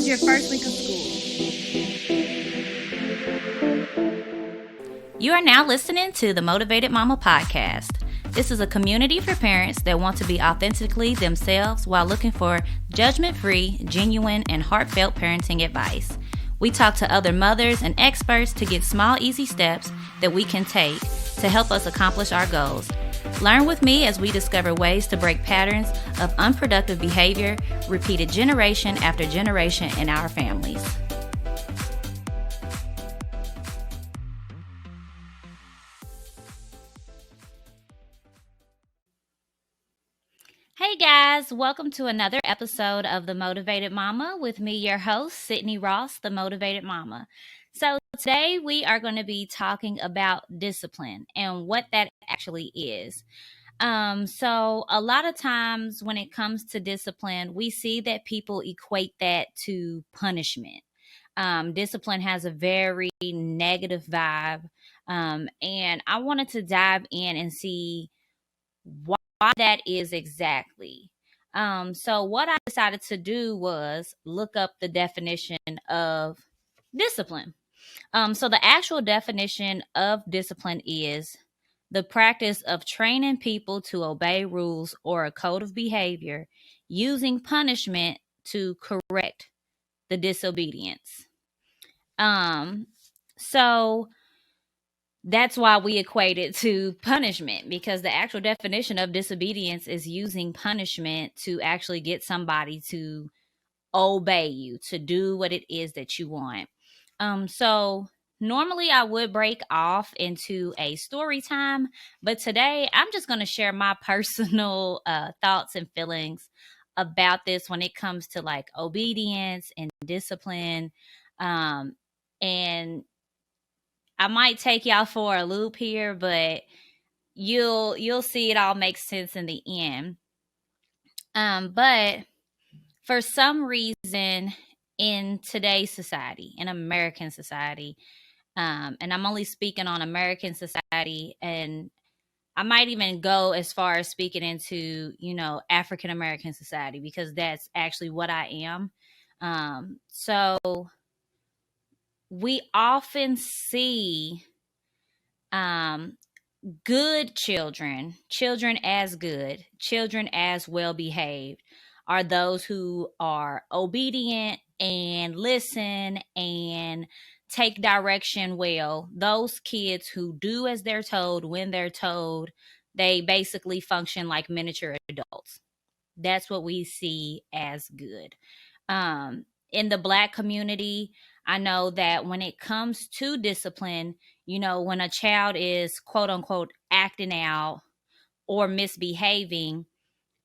was your first week of school? You are now listening to the Motivated Mama podcast. This is a community for parents that want to be authentically themselves while looking for judgment-free, genuine, and heartfelt parenting advice. We talk to other mothers and experts to get small, easy steps that we can take to help us accomplish our goals. Learn with me as we discover ways to break patterns of unproductive behavior repeated generation after generation in our families. Hey guys, welcome to another episode of The Motivated Mama with me, your host, Sydney Ross, The Motivated Mama. So today we are going to be talking about discipline and what that actually is. So a lot of times when it comes to discipline, we see that people equate that to punishment. Discipline has a very negative vibe. And I wanted to dive in and see why that is exactly. So what I decided to do was look up the definition of discipline. So the actual definition of discipline is the practice of training people to obey rules or a code of behavior using punishment to correct the disobedience. So that's why we equate it to punishment, because the actual definition of disobedience is using punishment to actually get somebody to obey you, to do what it is that you want. So normally I would break off into a story time, but today I'm just going to share my personal thoughts and feelings about this when it comes to like obedience and discipline. And I might take y'all for a loop here, but you'll see it all makes sense in the end. But for some reason in today's society, in American society, and I'm only speaking on American society, and I might even go as far as speaking into, African American society, because that's actually what I am. So we often see good children as good, children as well behaved, are those who are obedient and listen and take direction well. Those kids who do as they're told when they're told, they basically function like miniature adults. That's what we see as good. In the Black community, I know that when it comes to discipline, when a child is quote unquote acting out or misbehaving,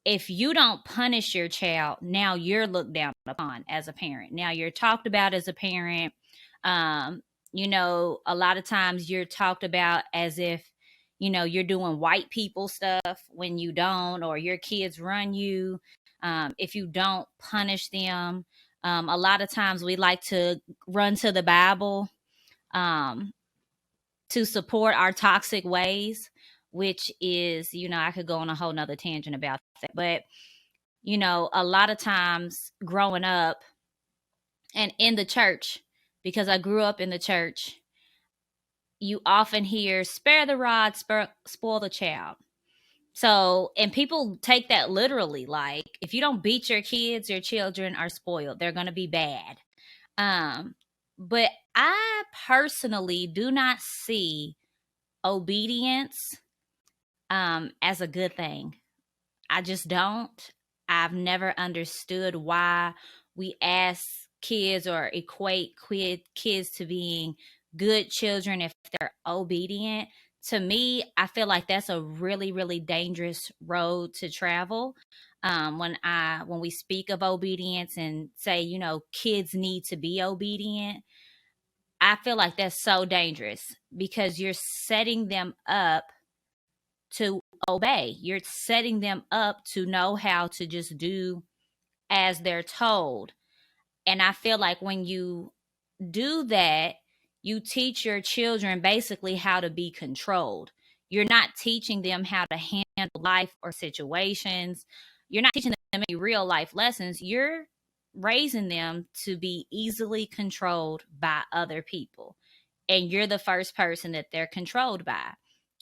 if you don't punish your child, now you're looked down upon as a parent. Now you're talked about as a parent. A lot of times you're talked about as if, you're doing white people stuff when you don't, or your kids run you. If you don't punish them, a lot of times we like to run to the Bible to support our toxic ways, which is, I could go on a whole nother tangent about that. But, a lot of times growing up and in the church, because I grew up in the church, you often hear, spare the rod, spoil the child. So, and people take that literally, like if you don't beat your kids, your children are spoiled. They're going to be bad. But I personally do not see obedience as a good thing. I just don't. I've never understood why we ask kids or equate kids to being good children if they're obedient. To me, I feel like that's a really, really dangerous road to travel. When we speak of obedience and say, kids need to be obedient, I feel like that's so dangerous, because you're setting them up to obey. You're setting them up to know how to just do as they're told. And I feel like when you do that, you teach your children basically how to be controlled. You're not teaching them how to handle life or situations. You're not teaching them any real life lessons. You're raising them to be easily controlled by other people. And you're the first person that they're controlled by.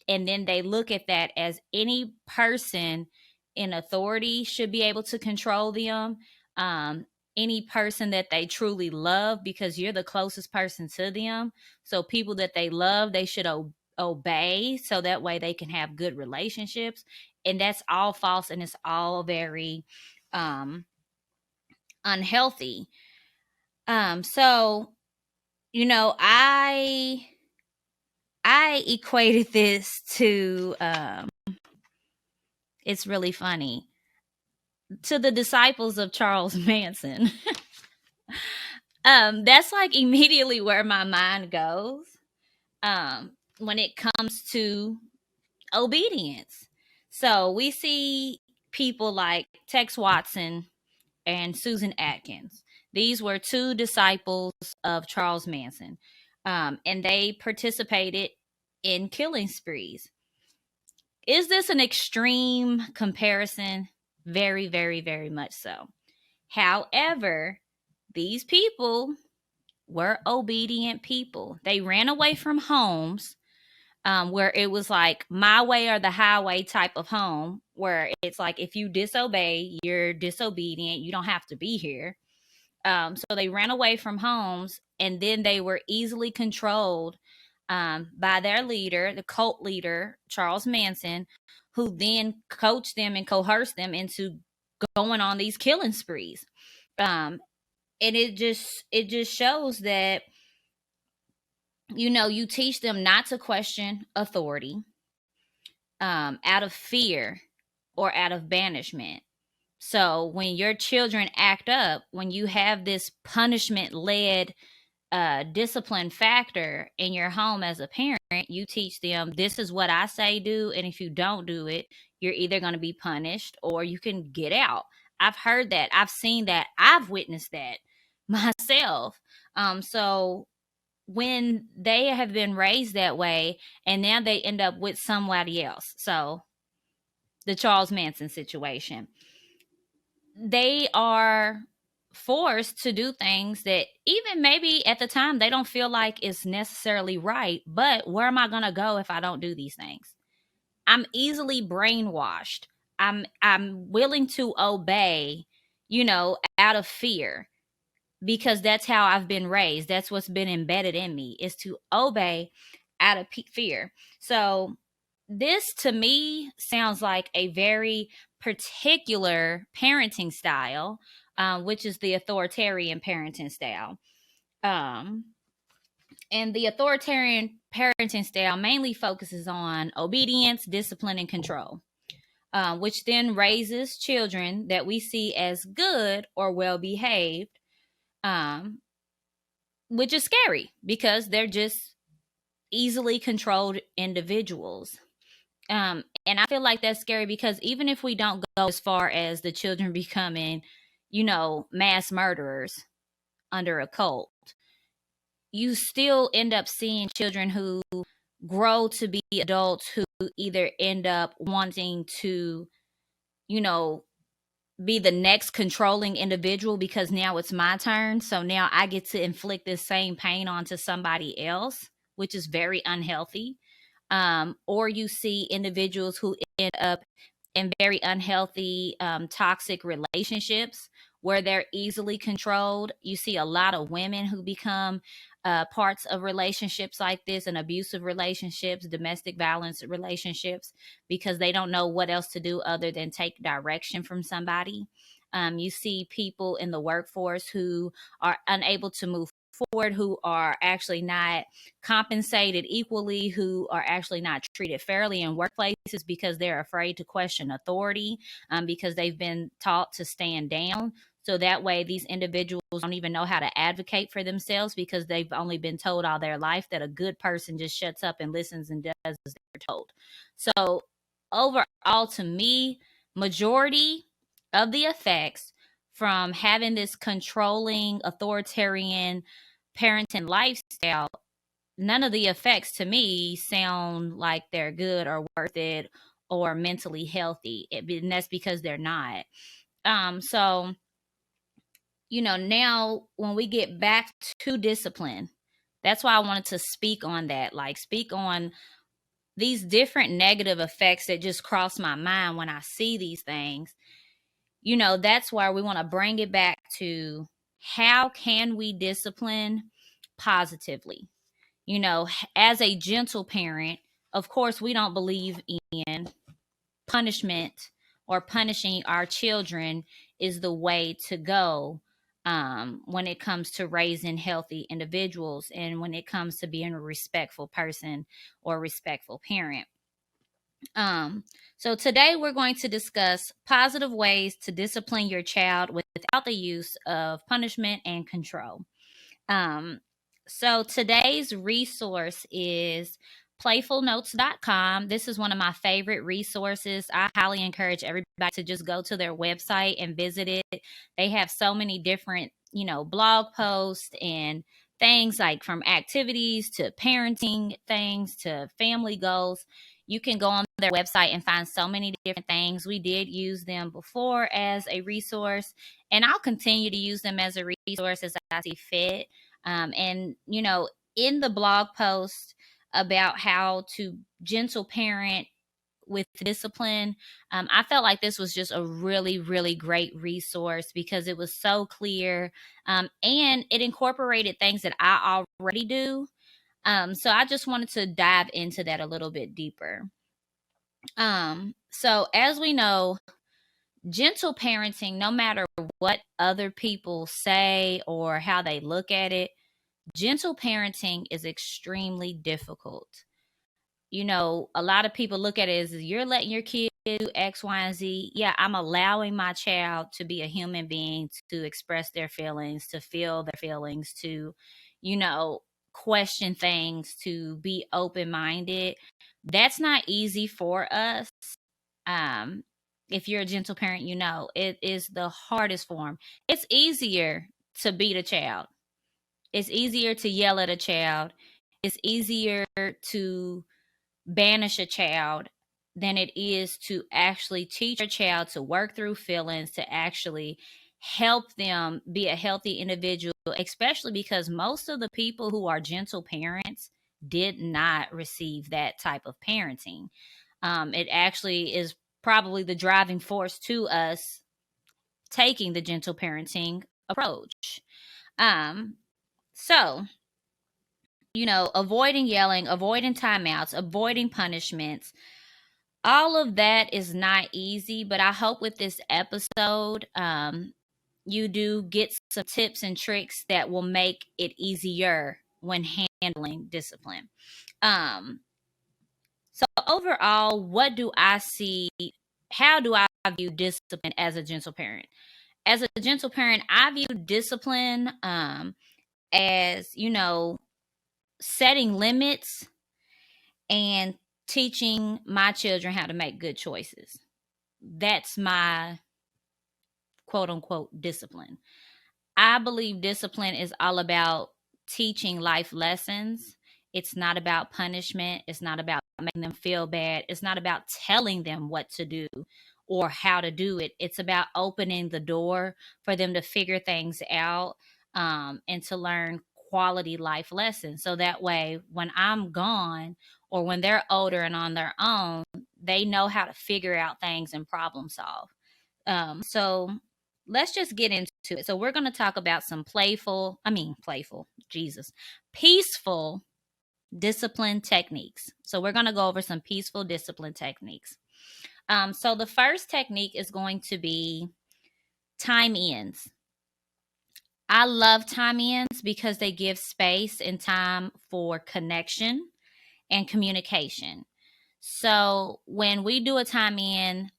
And then they look at that as any person in authority should be able to control them. Um, any person that they truly love, because you're the closest person to them. So people that they love, they should obey, so that way they can have good relationships. And that's all false, and it's all very um, unhealthy. So I equated this to it's really funny, to the disciples of Charles Manson. That's like immediately where my mind goes when it comes to obedience. So we see people like Tex Watson and Susan Atkins. These were two disciples of Charles Manson, and they participated in killing sprees. Is this an extreme comparison? Very, very, very much so. However, these people were obedient people. They ran away from homes where it was like my way or the highway type of home, where it's like if you disobey, you're disobedient. You don't have to be here. So they ran away from homes, and then they were easily controlled by their leader, the cult leader, Charles Manson, who then coached them and coerced them into going on these killing sprees. And it just shows that you teach them not to question authority out of fear or out of banishment. So when your children act up, when you have this punishment led discipline factor in your home as a parent, you teach them this is what I say do, and if you don't do it, you're either going to be punished or you can get out. I've heard that, I've seen that, I've witnessed that myself. So when they have been raised that way, and now they end up with somebody else, so the Charles Manson situation, they are forced to do things that even maybe at the time they don't feel like is necessarily right. But where am I going to go if I don't do these things? I'm easily brainwashed. I'm willing to obey, out of fear, because that's how I've been raised. That's what's been embedded in me, is to obey out of fear. So this to me sounds like a very particular parenting style, which is the authoritarian parenting style. Um, and the authoritarian parenting style mainly focuses on obedience, discipline, and control, which then raises children that we see as good or well behaved, um, which is scary because they're just easily controlled individuals. And I feel like that's scary because even if we don't go as far as the children becoming, mass murderers under a cult, you still end up seeing children who grow to be adults who either end up wanting to, you know, be the next controlling individual because now it's my turn. So now I get to inflict this same pain onto somebody else, which is very unhealthy. Or you see individuals who end up in very unhealthy, toxic relationships where they're easily controlled. You see a lot of women who become parts of relationships like this, and abusive relationships, domestic violence relationships, because they don't know what else to do other than take direction from somebody. You see people in the workforce who are unable to move forward, who are actually not compensated equally, who are actually not treated fairly in workplaces because they're afraid to question authority, because they've been taught to stand down. So that way, these individuals don't even know how to advocate for themselves because they've only been told all their life that a good person just shuts up and listens and does as they're told. So overall, to me, majority of the effects from having this controlling authoritarian parenting lifestyle, none of the effects to me sound like they're good or worth it or mentally healthy. And that's because they're not. So now when we get back to discipline, that's why I wanted to speak on that, like speak on these different negative effects that just cross my mind when I see these things. That's why we want to bring it back to how can we discipline positively? As a gentle parent, of course, we don't believe in punishment or punishing our children is the way to go when it comes to raising healthy individuals and when it comes to being a respectful person or a respectful parent. So today we're going to discuss positive ways to discipline your child without the use of punishment and control. Um, so today's resource is playfulnotes.com. This is one of my favorite resources. I highly encourage everybody to just go to their website and visit it. They have so many different, blog posts and things, like from activities to parenting things to family goals. You can go on their website and find so many different things. We did use them before as a resource, and I'll continue to use them as a resource as I see fit. And, in the blog post about how to gentle parent with discipline, I felt like this was just a really, really great resource because it was so clear, and it incorporated things that I already do. So I just wanted to dive into that a little bit deeper. So as we know, gentle parenting, no matter what other people say or how they look at it, gentle parenting is extremely difficult. A lot of people look at it as you're letting your kid do X, Y, and Z. Yeah, I'm allowing my child to be a human being, to express their feelings, to feel their feelings, to, question things, to be open minded. That's not easy for us. Um, if you're a gentle parent, it is the hardest form. It's easier to beat a child. It's easier to yell at a child. It's easier to banish a child than it is to actually teach a child to work through feelings, to actually help them be a healthy individual, especially because most of the people who are gentle parents did not receive that type of parenting. It actually is probably the driving force to us taking the gentle parenting approach. So, avoiding yelling, avoiding timeouts, avoiding punishments, all of that is not easy, but I hope with this episode, you do get some tips and tricks that will make it easier when handling discipline. So overall, what do I see? How do I view discipline as a gentle parent? As a gentle parent, I view discipline as, setting limits and teaching my children how to make good choices. That's my quote unquote discipline. I believe discipline is all about teaching life lessons. It's not about punishment. It's not about making them feel bad. It's not about telling them what to do or how to do it. It's about opening the door for them to figure things out, and to learn quality life lessons. So that way, when I'm gone or when they're older and on their own, they know how to figure out things and problem solve. So let's just get into it. So we're going to talk about some peaceful discipline techniques. So we're going to go over some peaceful discipline techniques. So the first technique is going to be time ins. I love time ins because they give space and time for connection and communication. So when we do a time in,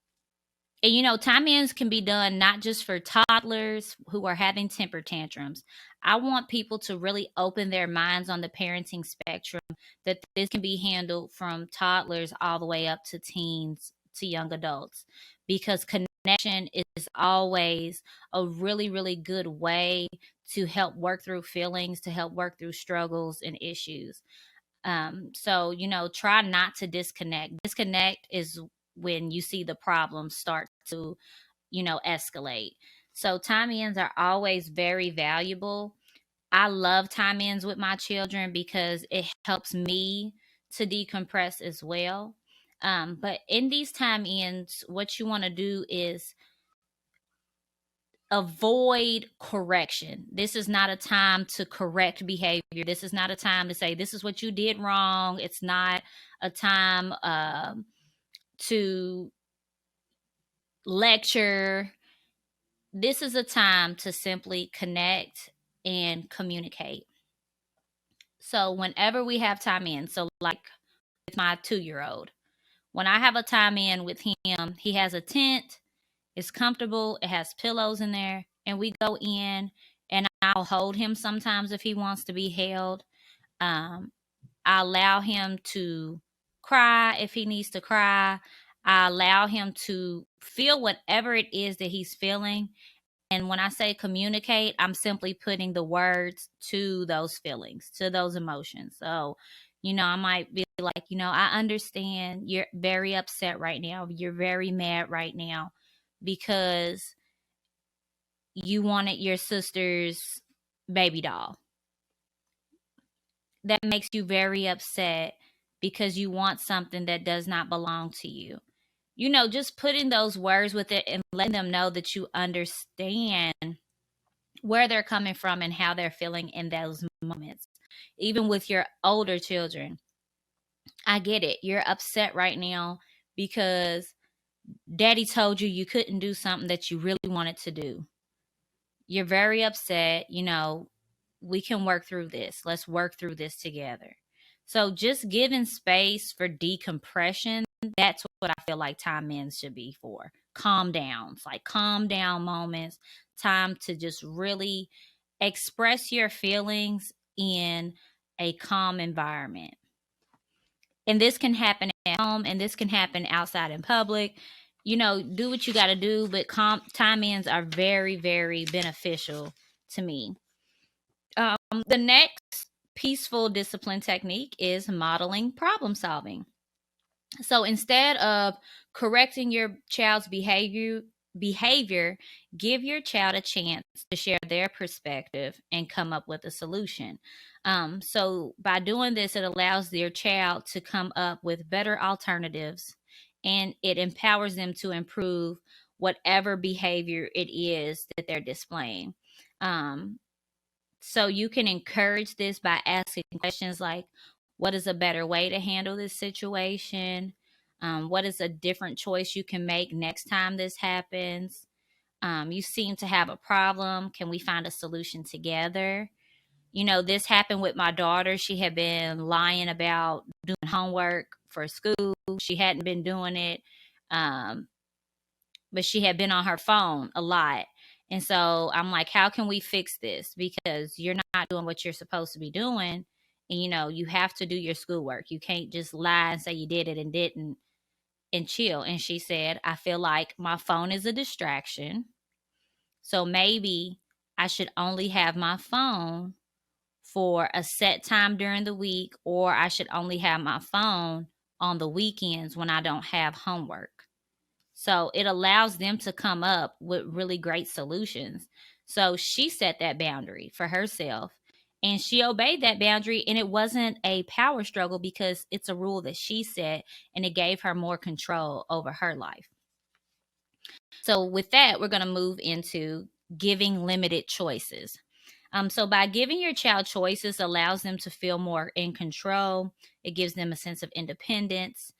and time ins can be done not just for toddlers who are having temper tantrums. I want people to really open their minds on the parenting spectrum, that this can be handled from toddlers all the way up to teens to young adults, because connection is always a really, really good way to help work through feelings, to help work through struggles and issues. So, try not to disconnect. Disconnect is when you see the problem start to, escalate. So time ins are always very valuable. I love time ins with my children because it helps me to decompress as well. But in these time ins, what you want to do is avoid correction. This is not a time to correct behavior. This is not a time to say, this is what you did wrong. It's not a time to lecture. This is a time to simply connect and communicate. So whenever we have time in, so like with my 2-year-old, when I have a time in with him, he has a tent, it's comfortable, it has pillows in there, and we go in and I'll hold him sometimes if he wants to be held. Um, I allow him to cry if he needs to cry. I allow him to feel whatever it is that he's feeling. And when I say communicate, I'm simply putting the words to those feelings, to those emotions. So, I might be like, I understand you're very upset right now. You're very mad right now because you wanted your sister's baby doll. That makes you very upset because you want something that does not belong to you. Just putting those words with it and letting them know that you understand where they're coming from and how they're feeling in those moments. Even with your older children, I get it. You're upset right now because daddy told you couldn't do something that you really wanted to do. You're very upset. We can work through this. Let's work through this together. So just giving space for decompression, that's what I feel like time ins should be for. Calm downs, like calm down moments, time to just really express your feelings in a calm environment. And this can happen at home and this can happen outside in public. Do what you got to do, but time ins are very, very beneficial to me. The next peaceful discipline technique is modeling problem solving. So instead of correcting your child's behavior, give your child a chance to share their perspective and come up with a solution. So by doing this, it allows their child to come up with better alternatives, and it empowers them to improve whatever behavior it is that they're displaying. So you can encourage this by asking questions like, what is a better way to handle this situation? What is a different choice you can make next time this happens? You seem to have a problem. Can we find a solution together? This happened with my daughter. She had been lying about doing homework for school. She hadn't been doing it. But she had been on her phone a lot. And so I'm like, how can we fix this? Because you're not doing what you're supposed to be doing. And, you have to do your schoolwork. You can't just lie and say you did it and didn't and chill. And she said, I feel like my phone is a distraction. So maybe I should only have my phone for a set time during the week, or I should only have my phone on the weekends when I don't have homework. So it allows them to come up with really great solutions. So she set that boundary for herself and she obeyed that boundary. And it wasn't a power struggle because it's a rule that she set and it gave her more control over her life. So with that, we're going to move into giving limited choices. So by giving your child choices allows them to feel more in control. It gives them a sense of independence.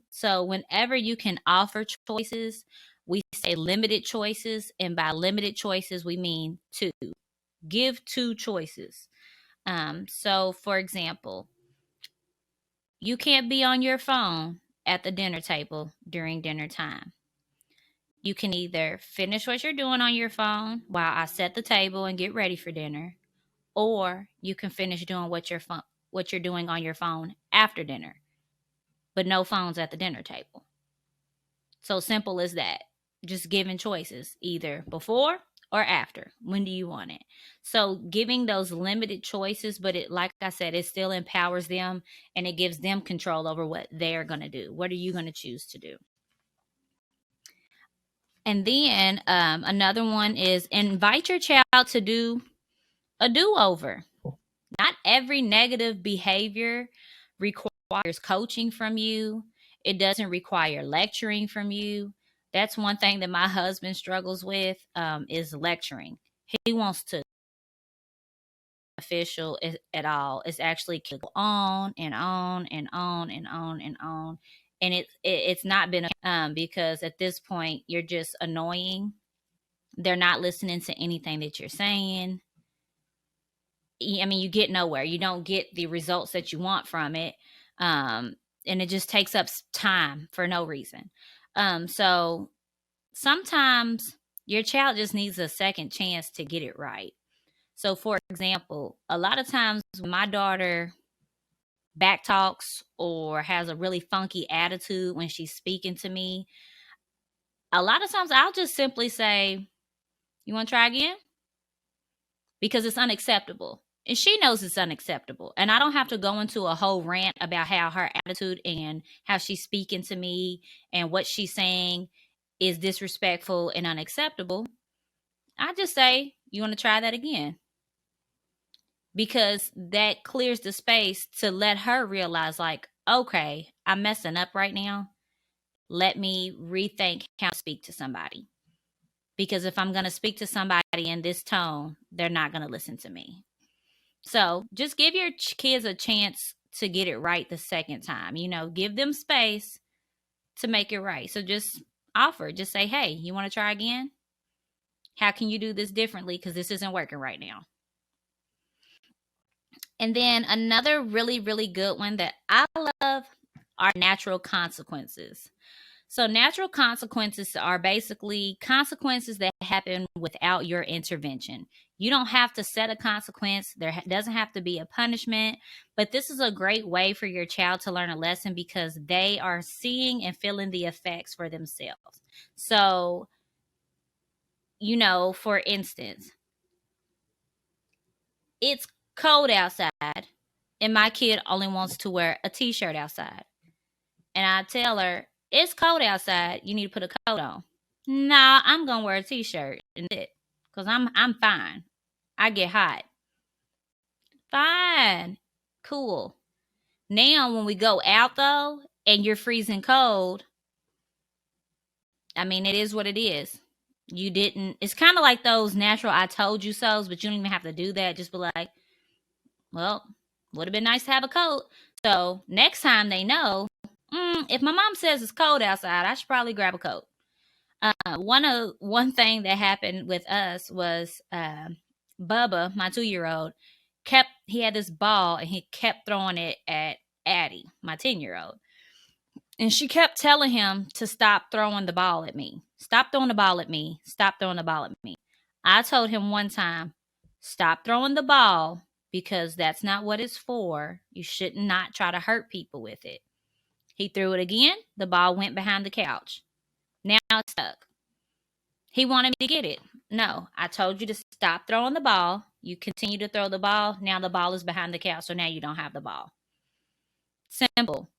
So whenever you can offer choices, we say limited choices. And by limited choices, we mean two. Give two choices. So for example, you can't be on your phone at the dinner table during dinner time. You can either finish what you're doing on your phone while I set the table and get ready for dinner, or you can finish doing what you're doing on your phone after dinner, but no phones at the dinner table. So simple as that. Just giving choices either before or after. When do you want it? So giving those limited choices, but it, like I said, it still empowers them and it gives them control over what they're going to do. What are you going to choose to do? And then another one is invite your child to do a do-over. Not every negative behavior requires coaching from you. It doesn't require lecturing from you. That's one thing that my husband struggles with, is lecturing. He wants to official at all. It's actually go on and on and on and on and on. And it's not been because at this point you're just annoying. They're not listening to anything that you're saying. I mean, you get nowhere. You don't get the results that you want from it. And it just takes up time for no reason. So sometimes your child just needs a second chance to get it right. So, for example, a lot of times when my daughter backtalks or has a really funky attitude when she's speaking to me, a lot of times I'll just simply say, "You want to try again?" Because it's unacceptable. And she knows it's unacceptable. And I don't have to go into a whole rant about how her attitude and how she's speaking to me and what she's saying is disrespectful and unacceptable. I just say, "You want to try that again?" Because that clears the space to let her realize, like, okay, I'm messing up right now. Let me rethink how to speak to somebody. Because if I'm going to speak to somebody in this tone, they're not going to listen to me. So just give your kids a chance to get it right the second time. Give them space to make it right. So just just say, "Hey, you want to try again? How can you do this differently? Because this isn't working right now." And then another really, really good one that I love are natural consequences. So, natural consequences are basically consequences that happen without your intervention. You don't have to set a consequence, there doesn't have to be a punishment, but this is a great way for your child to learn a lesson because they are seeing and feeling the effects for themselves. So, for instance, it's cold outside, and my kid only wants to wear a t shirt outside. And I tell her, "It's cold outside. You need to put a coat on." "Nah, I'm gonna wear a t-shirt and it, cause I'm fine. I get hot." "Fine, cool." Now, when we go out though, and you're freezing cold, I mean, it is what it is. You didn't. It's kind of like those natural "I told you so's," but you don't even have to do that. Just be like, "Well, would have been nice to have a coat." So next time they know, if my mom says it's cold outside, I should probably grab a coat. One thing that happened with us was Bubba, my 2-year-old, he had this ball and he kept throwing it at Addie, my 10-year-old. And she kept telling him to stop throwing the ball at me. "Stop throwing the ball at me. Stop throwing the ball at me." I told him one time, "Stop throwing the ball because that's not what it's for. You should not try to hurt people with it." He threw it again. The ball went behind the couch. Now it's stuck. He wanted me to get it. No, I told you to stop throwing the ball. You continue to throw the ball. Now the ball is behind the couch, so now you don't have the ball. Simple.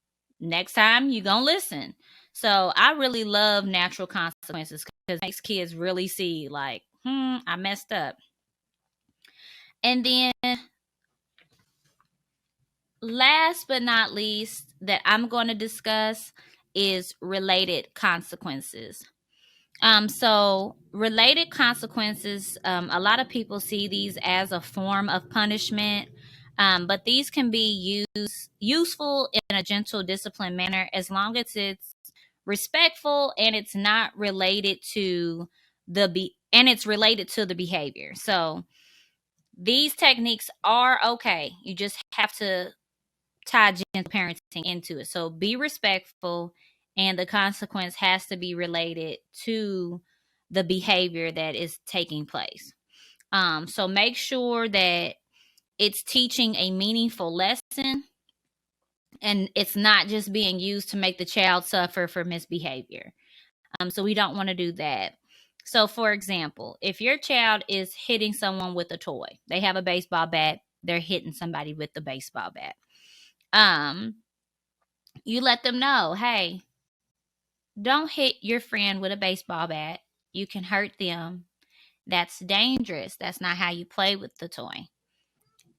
Next time, you're going to listen. So I really love natural consequences because it makes kids really see, like, I messed up. And then last but not least that I'm going to discuss is related consequences. So related consequences, a lot of people see these as a form of punishment, but these can be useful in a gentle, disciplined manner as long as it's respectful and it's not related to it's related to the behavior. So these techniques are okay. You just have to tie gentle parenting into it. So be respectful, and the consequence has to be related to the behavior that is taking place. So make sure that it's teaching a meaningful lesson and it's not just being used to make the child suffer for misbehavior. So we don't want to do that. So, for example, if your child is hitting someone with a toy, they have a baseball bat, they're hitting somebody with the baseball bat. You let them know, "Hey, don't hit your friend with a baseball bat. You can hurt them. That's dangerous. That's not how you play with the toy.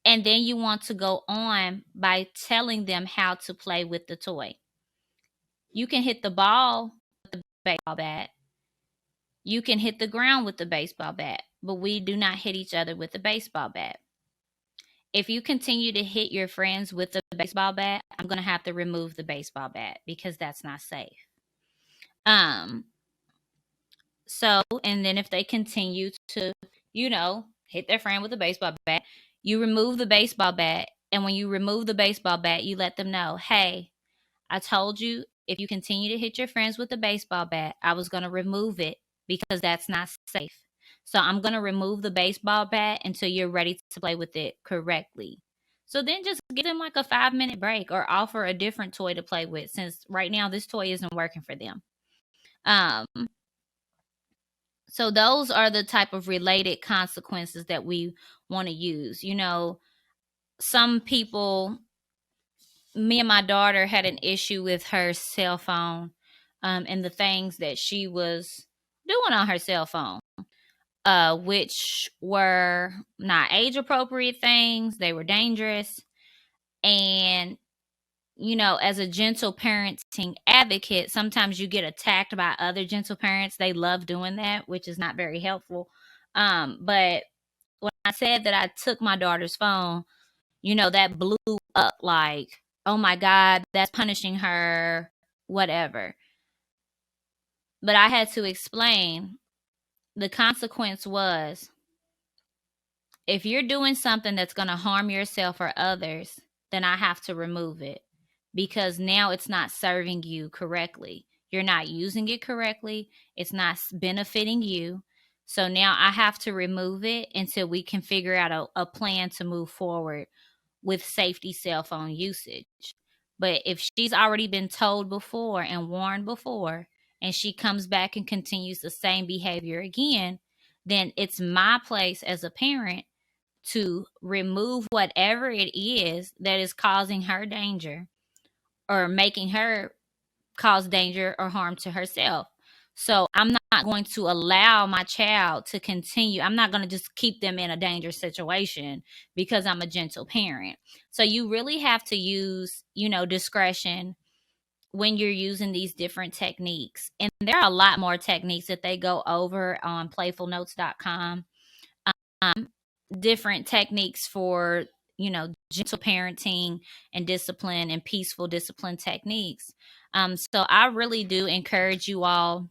And then you want to go on by telling them how to play with the toy. You can hit the ball with the baseball bat. You can hit the ground with the baseball bat, but we do not hit each other with the baseball bat. If you continue to hit your friends with the baseball bat, I'm going to have to remove the baseball bat because that's not safe. So, and then if they continue to, hit their friend with a baseball bat, you remove the baseball bat. And when you remove the baseball bat, you let them know, hey, I told you if you continue to hit your friends with the baseball bat, I was going to remove it because that's not safe. So I'm going to remove the baseball bat until you're ready to play with it correctly. So then just give them like a 5-minute break or offer a different toy to play with, since right now this toy isn't working for them. So those are the type of related consequences that we want to use. Some people, me and my daughter had an issue with her cell phone, and the things that she was doing on her cell phone, which were not age appropriate things. They were dangerous. And, as a gentle parenting advocate, sometimes you get attacked by other gentle parents. They love doing that, which is not very helpful. But when I said that I took my daughter's phone, that blew up like, oh my God, that's punishing her, whatever. But I had to explain the consequence was, if you're doing something that's going to harm yourself or others, then I have to remove it because now it's not serving you correctly. You're not using it correctly. It's not benefiting you. So now I have to remove it until we can figure out a plan to move forward with safety cell phone usage. But if she's already been told before and warned before, and she comes back and continues the same behavior again, then it's my place as a parent to remove whatever it is that is causing her danger or making her cause danger or harm to herself. So I'm not going to allow my child to continue. I'm not going to just keep them in a dangerous situation because I'm a gentle parent. So you really have to use, discretion when you're using these different techniques. And there are a lot more techniques that they go over on playfulnotes.com. Different techniques for, gentle parenting and discipline and peaceful discipline techniques. So I really do encourage you all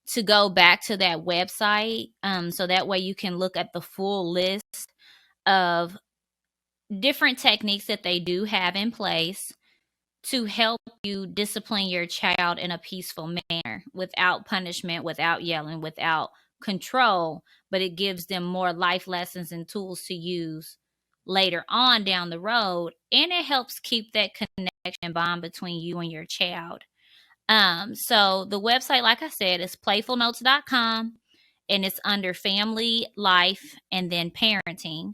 to go back to that website, so that way you can look at the full list of different techniques that they do have in place to help you discipline your child in a peaceful manner, without punishment, without yelling, without control, but it gives them more life lessons and tools to use later on down the road, and it helps keep that connection bond between you and your child. So the website, like I said, is playfulnotes.com, and it's under family, life, and then parenting.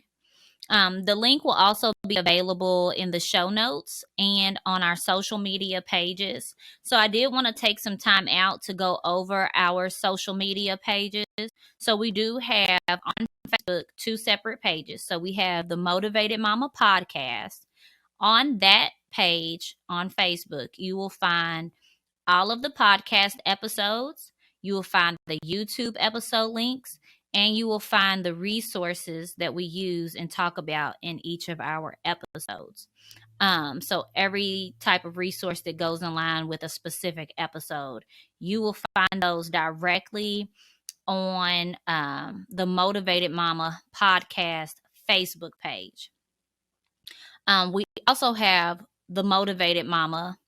The link will also be available in the show notes and on our social media pages. So I did want to take some time out to go over our social media pages. So we do have on Facebook 2 separate pages. So we have the Motivated Mama podcast. On that page on Facebook, you will find all of the podcast episodes. You will find the YouTube episode links, and you will find the resources that we use and talk about in each of our episodes. So every type of resource that goes in line with a specific episode, you will find those directly on the Motivated Mama podcast Facebook page. We also have the Motivated Mama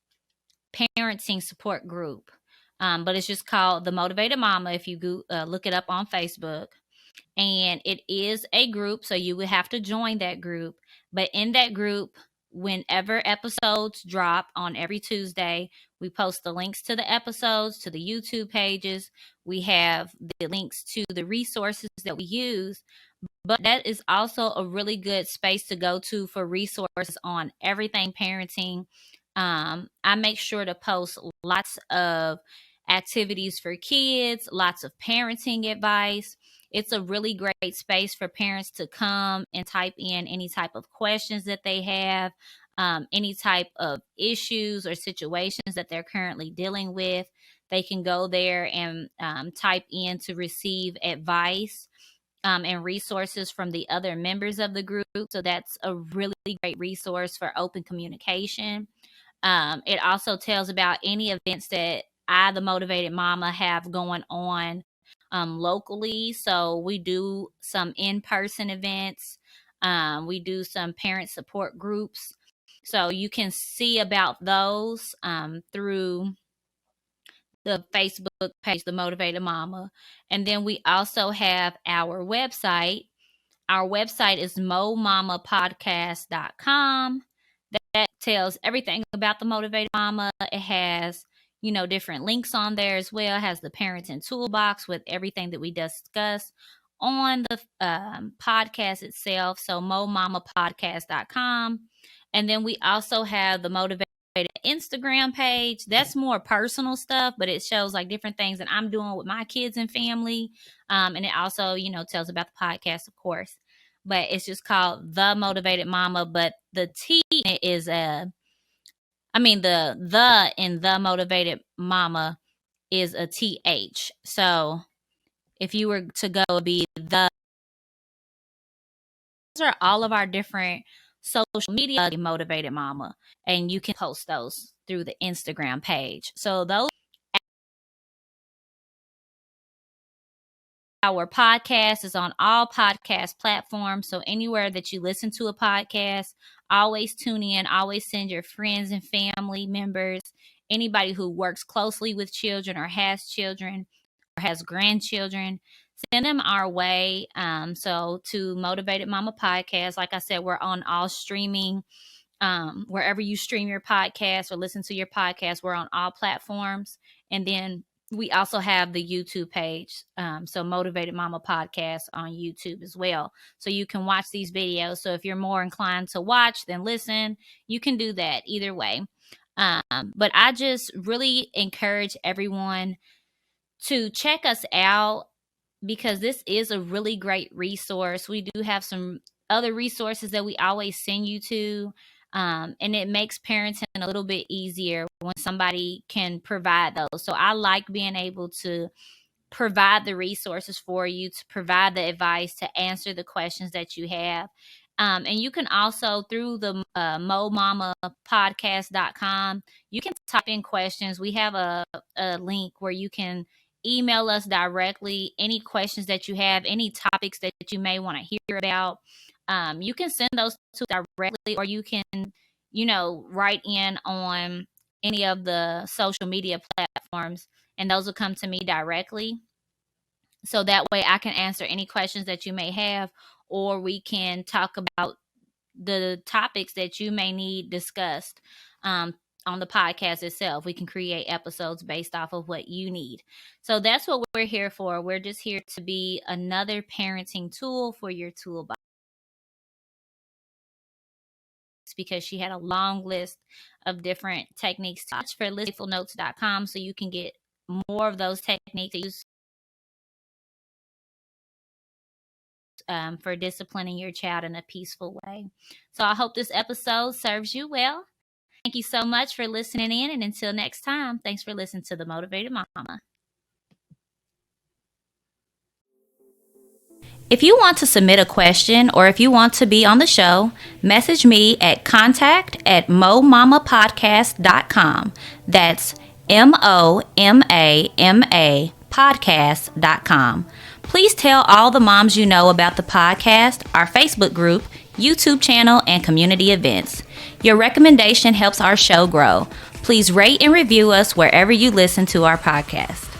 parenting support group, but it's just called the Motivated Mama if you look it up on Facebook. And it is a group, so you would have to join that group. But in that group, whenever episodes drop on every Tuesday, we post the links to the episodes, to the YouTube pages. We have the links to the resources that we use. But that is also a really good space to go to for resources on everything parenting. I make sure to post lots of activities for kids, lots of parenting advice. It's a really great space for parents to come and type in any type of questions that they have, any type of issues or situations that they're currently dealing with. They can go there and type in to receive advice and resources from the other members of the group. So that's a really great resource for open communication. It also tells about any events that I, the Motivated Mama, have going on locally. So we do some in-person events. We do some parent support groups. So you can see about those through the Facebook page, The Motivated Mama. And then we also have our website. Our website is momamapodcast.com. That tells everything about the Motivated Mama. It has, different links on there as well. It has the parenting toolbox with everything that we discuss on the podcast itself. So momamapodcast.com. And then we also have the Motivated Instagram page. That's more personal stuff, but it shows like different things that I'm doing with my kids and family. And it also, tells about the podcast, of course. But it's just called The Motivated Mama. But the T is the in The Motivated Mama is a TH. So if you were to go, it'd be the. Those are all of our different social media Motivated Mama, and you can post those through the Instagram page. So those. Our podcast is on all podcast platforms. So anywhere that you listen to a podcast, always tune in, always send your friends and family members, anybody who works closely with children or has grandchildren, send them our way. So to Motivated Mama Podcast, like I said, we're on all streaming, wherever you stream your podcast or listen to your podcast, we're on all platforms. And then we also have the YouTube page, so Motivated Mama Podcast on YouTube as well. So you can watch these videos. So if you're more inclined to watch than listen, you can do that either way. But I just really encourage everyone to check us out because this is a really great resource. We do have some other resources that we always send you to. And it makes parenting a little bit easier when somebody can provide those. So I like being able to provide the resources for you, to provide the advice, to answer the questions that you have. And you can also, through the momamapodcast.com, you can type in questions. We have a link where you can email us directly any questions that you have, any topics that you may want to hear about. You can send those to directly, or you can, write in on any of the social media platforms, and those will come to me directly. So that way I can answer any questions that you may have, or we can talk about the topics that you may need discussed on the podcast itself. We can create episodes based off of what you need. So that's what we're here for. We're just here to be another parenting tool for your toolbox. Because she had a long list of different techniques to watch for listfulnotes.com, so you can get more of those techniques to use for disciplining your child in a peaceful way. So I hope this episode serves you well. Thank you so much for listening in, and until next time, thanks for listening to The Motivated Mama. If you want to submit a question or if you want to be on the show, message me at contact@momamapodcast.com. That's MOMAMA podcast.com. Please tell all the moms you know about the podcast, our Facebook group, YouTube channel, and community events. Your recommendation helps our show grow. Please rate and review us wherever you listen to our podcast.